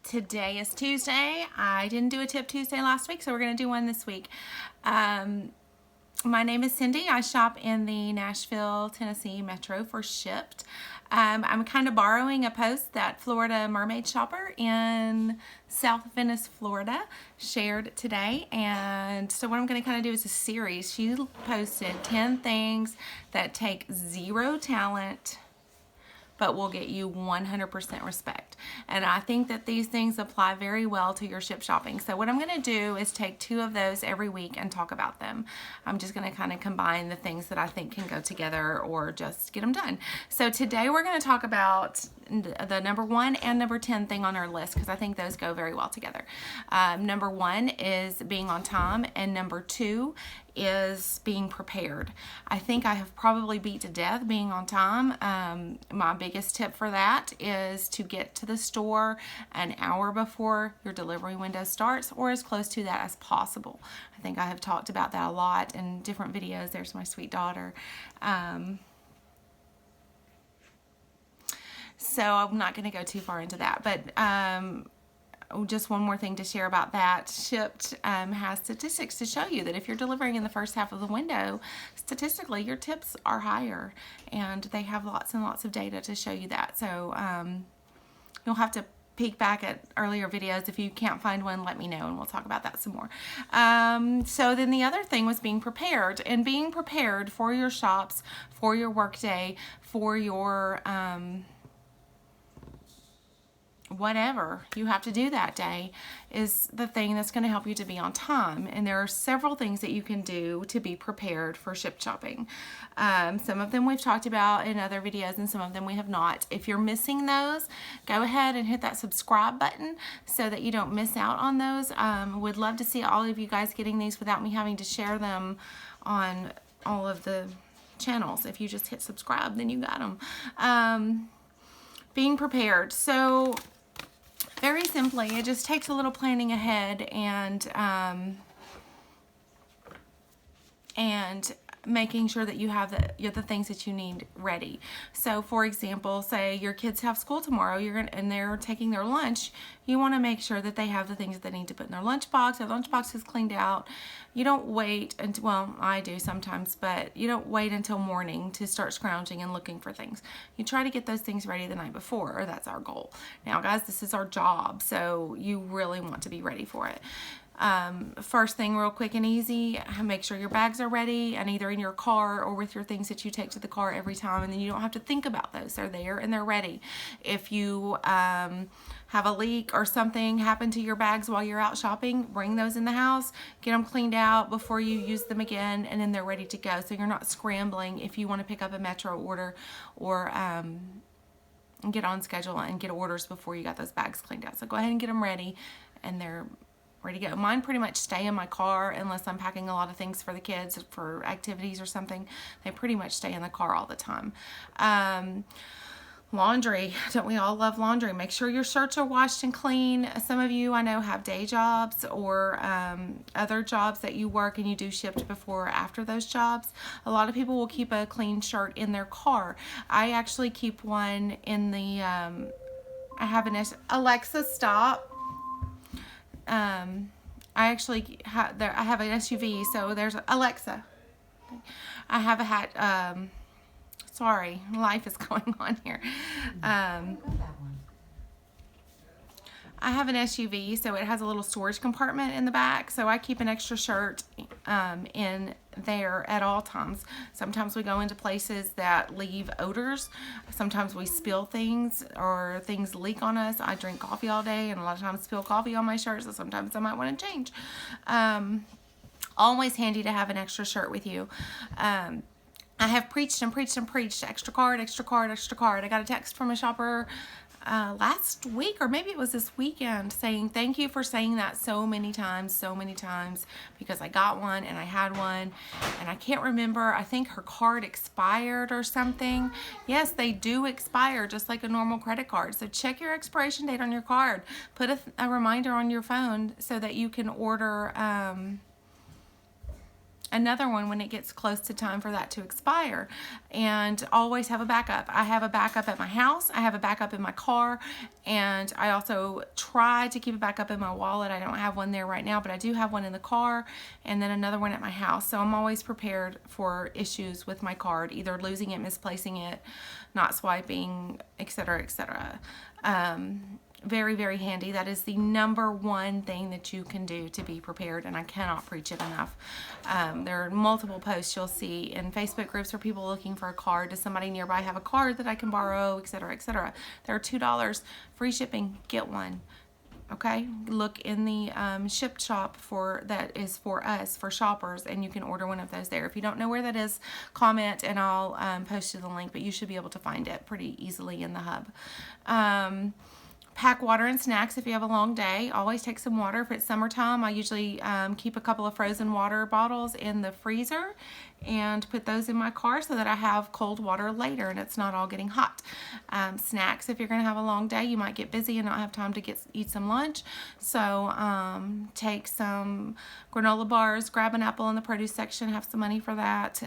Today is Tuesday. I didn't do a Tip Tuesday last week, so we're going to do one this week. My name is Cindy. I shop in the Nashville, Tennessee metro for Shipt. I'm kind of borrowing a post that Florida Mermaid Shopper in South Venice, Florida shared today. And so what I'm going to kind of do is a series. She posted 10 things that take zero talent but will get you 100% respect. And I think that these things apply very well to your Shipt shopping. So what I'm gonna do is take 2 of those every week and talk about them. I'm just gonna kind of combine the things that I think can go together or just get them done. So today we're gonna talk about the number 1 and number 10 thing on our list, because I think those go very well together. Number 1 is being on time, and number 2 is being prepared. I think I have probably beat to death being on time. My biggest tip for that is to get to the store an hour before your delivery window starts, or as close to that as possible. I think I have talked about that a lot in different videos. There's my sweet daughter. So I'm not going to go too far into that, but just one more thing to share about that. Shipt has statistics to show you that if you're delivering in the first half of the window, statistically your tips are higher, and they have lots and lots of data to show you that. So you'll have to peek back at earlier videos. If you can't find one, let me know and we'll talk about that some more. So then the other thing was being prepared, and being prepared for your shops, for your workday, for your whatever you have to do that day is the thing that's going to help you to be on time. And there are several things that you can do to be prepared for Shipt shopping. Some of them we've talked about in other videos, and some of them we have not. If you're missing those, go ahead and hit that subscribe button so that you don't miss out on those. Would love to see all of you guys getting these without me having to share them on all of the channels. If you just hit subscribe, then you got them. Being prepared. So very simply, it just takes a little planning ahead and making sure that you have the things that you need ready. So for example, say your kids have school tomorrow, and they're taking their lunch, you want to make sure that they have the things that they need to put in their lunchbox. Their lunchbox is cleaned out. You don't wait until, well, I do sometimes, but you don't wait until morning to start scrounging and looking for things. You try to get those things ready the night before, or that's our goal. Now guys, this is our job, so you really want to be ready for it. First thing, real quick and easy, make sure your bags are ready, and either in your car or with your things that you take to the car every time, and then you don't have to think about those. They're there and they're ready. If you have a leak or something happen to your bags while you're out shopping, bring those in the house, get them cleaned out before you use them again, and then they're ready to go. So you're not scrambling if you want to pick up a metro order or get on schedule and get orders before you got those bags cleaned out. So go ahead and get them ready, and they're ready to go. Mine pretty much stay in my car unless I'm packing a lot of things for the kids for activities or something. They pretty much stay in the car all the time. Laundry. Don't we all love laundry? Make sure your shirts are washed and clean. Some of you I know have day jobs or other jobs that you work and you do Shipt before or after those jobs. A lot of people will keep a clean shirt in their car. I actually keep one in the I have an Alexa, stop. I actually have I have an SUV, so there's Alexa. I have a hat. Sorry, life is going on here. I have an SUV, so it has a little storage compartment in the back, so I keep an extra shirt in there at all times. Sometimes we go into places that leave odors. Sometimes we spill things or things leak on us. I drink coffee all day, and a lot of times spill coffee on my shirt, so sometimes I might want to change. Always handy to have an extra shirt with you. I have preached and preached and preached. Extra card, extra card, extra card. I got a text from a shopper last week, or maybe it was this weekend, saying thank you for saying that so many times, because I got one and I had one, and I can't remember. I think her card expired or something. Yes, they do expire just like a normal credit card. So check your expiration date on your card. Put a reminder on your phone so that you can order another one when it gets close to time for that to expire. And always have a backup. I have a backup at my house, I have a backup in my car, and I also try to keep a backup in my wallet. I don't have one there right now, but I do have one in the car, and then another one at my house. So I'm always prepared for issues with my card, either losing it, misplacing it, not swiping, etc., etc. Very, very handy. That is the number one thing that you can do to be prepared, and I cannot preach it enough. There are multiple posts you'll see in Facebook groups for people looking for a card. Does somebody nearby have a card that I can borrow, etc., etc. They're $2, free shipping, get one. Okay, look in the Shipt shop that is for us, for shoppers, and you can order one of those there. If you don't know where that is, comment and I'll post you the link, but you should be able to find it pretty easily in the hub. Pack water and snacks if you have a long day. Always take some water. If it's summertime, I usually keep a couple of frozen water bottles in the freezer and put those in my car so that I have cold water later and it's not all getting hot. Snacks, if you're going to have a long day, you might get busy and not have time to eat some lunch. So take some granola bars, grab an apple in the produce section, have some money for that.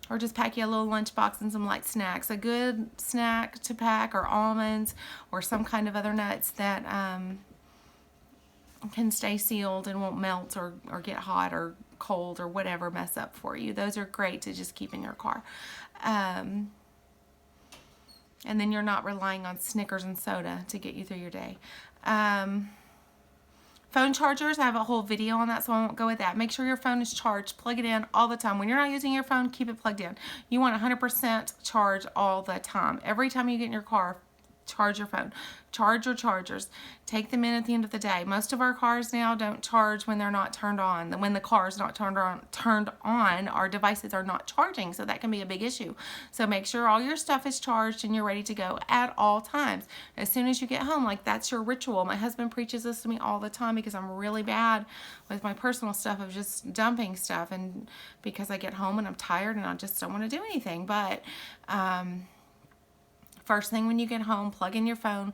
Or just pack you a little lunchbox and some light snacks. A good snack to pack are almonds or some kind of other nuts that can stay sealed and won't melt or get hot or cold or whatever mess up for you. Those are great to just keep in your car. And then you're not relying on Snickers and soda to get you through your day. Phone chargers, I have a whole video on that, so I won't go with that. Make sure your phone is charged. Plug it in all the time. When you're not using your phone, keep it plugged in. You want 100% charge all the time. Every time you get in your car, charge your phone. Charge your chargers. Take them in at the end of the day. Most of our cars now don't charge when they're not turned on. When the car is not turned on, our devices are not charging, so that can be a big issue. So make sure all your stuff is charged and you're ready to go at all times. As soon as you get home, like that's your ritual. My husband preaches this to me all the time because I'm really bad with my personal stuff of just dumping stuff, and because I get home and I'm tired and I just don't want to do anything. But first thing when you get home, plug in your phone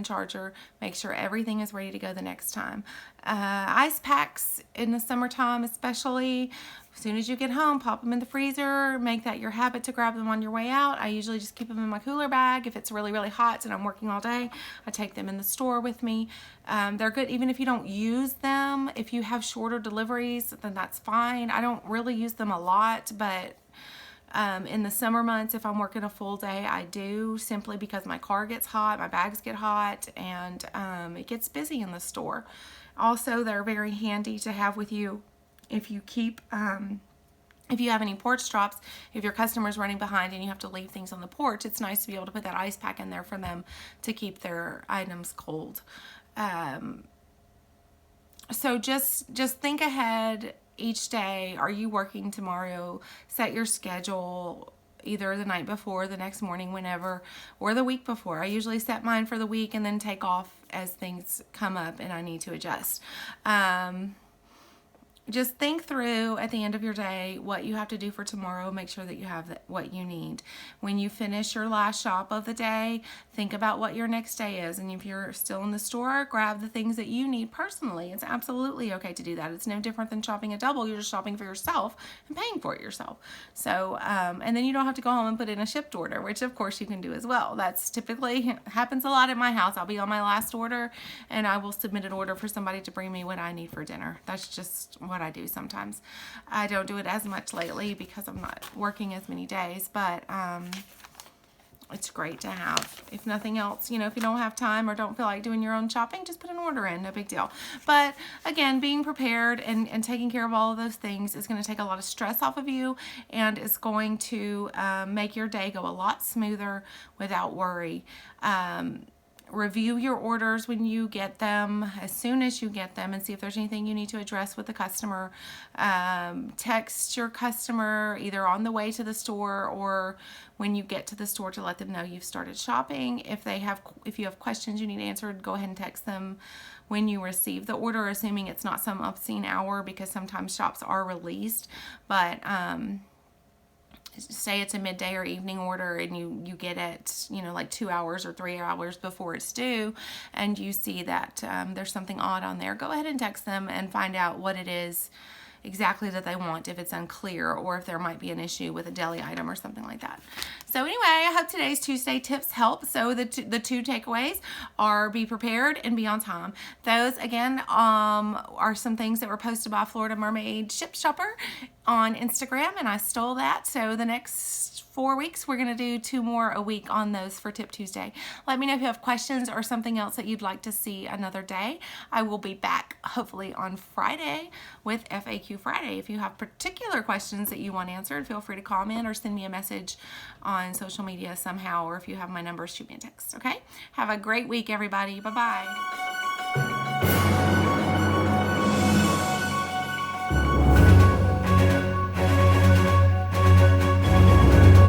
charger, make sure everything is ready to go the next time. Ice packs in the summertime especially, as soon as you get home, pop them in the freezer, make that your habit to grab them on your way out. I usually just keep them in my cooler bag. If it's really, really hot and I'm working all day, I take them in the store with me. They're good even if you don't use them. If you have shorter deliveries, then that's fine. I don't really use them a lot, but in the summer months, if I'm working a full day, I do, simply because my car gets hot, my bags get hot, and it gets busy in the store. Also, they're very handy to have with you if you keep, if you have any porch drops, if your customer's running behind and you have to leave things on the porch, it's nice to be able to put that ice pack in there for them to keep their items cold. So just think ahead. Each day, are you working tomorrow? Set your schedule either the night before, the next morning, whenever, or the week before. I usually set mine for the week and then take off as things come up and I need to adjust. Just think through at the end of your day what you have to do for tomorrow. Make sure that you have what you need. When you finish your last shop of the day, think about what your next day is. And if you're still in the store, grab the things that you need personally. It's absolutely okay to do that. It's no different than shopping a double. You're just shopping for yourself and paying for it yourself. So, and then you don't have to go home and put in a Shipt order, which of course you can do as well. That's typically happens a lot at my house. I'll be on my last order and I will submit an order for somebody to bring me what I need for dinner. That's just what I do sometimes. I don't do it as much lately because I'm not working as many days, but it's great to have. If nothing else, you know, if you don't have time or don't feel like doing your own shopping, just put an order in, no big deal. But again, being prepared and taking care of all of those things is going to take a lot of stress off of you, and it's going to make your day go a lot smoother without worry. Review your orders when you get them, as soon as you get them, and see if there's anything you need to address with the customer. Text your customer either on the way to the store or when you get to the store to let them know you've started shopping. If you have questions you need answered, go ahead and text them when you receive the order, assuming it's not some obscene hour, because sometimes shops are released. But say it's a midday or evening order and you get it, you know, like 2 hours or 3 hours before it's due, and you see that there's something odd on there, go ahead and text them and find out what it is. exactly that they want if it's unclear, or if there might be an issue with a deli item or something like that. So anyway, I hope today's Tuesday tips help. So the two takeaways are: be prepared and be on time. Those again are some things that were posted by Florida Mermaid Ship Shopper on Instagram, and I stole that. So the next 4 weeks we're going to do 2 more a week on those for Tip Tuesday. Let me know if you have questions or something else that you'd like to see another day. I will be back hopefully on Friday with FAQ Friday. If you have particular questions that you want answered, feel free to comment or send me a message on social media somehow, or if you have my number, shoot me a text. Okay, have a great week, everybody. Bye bye.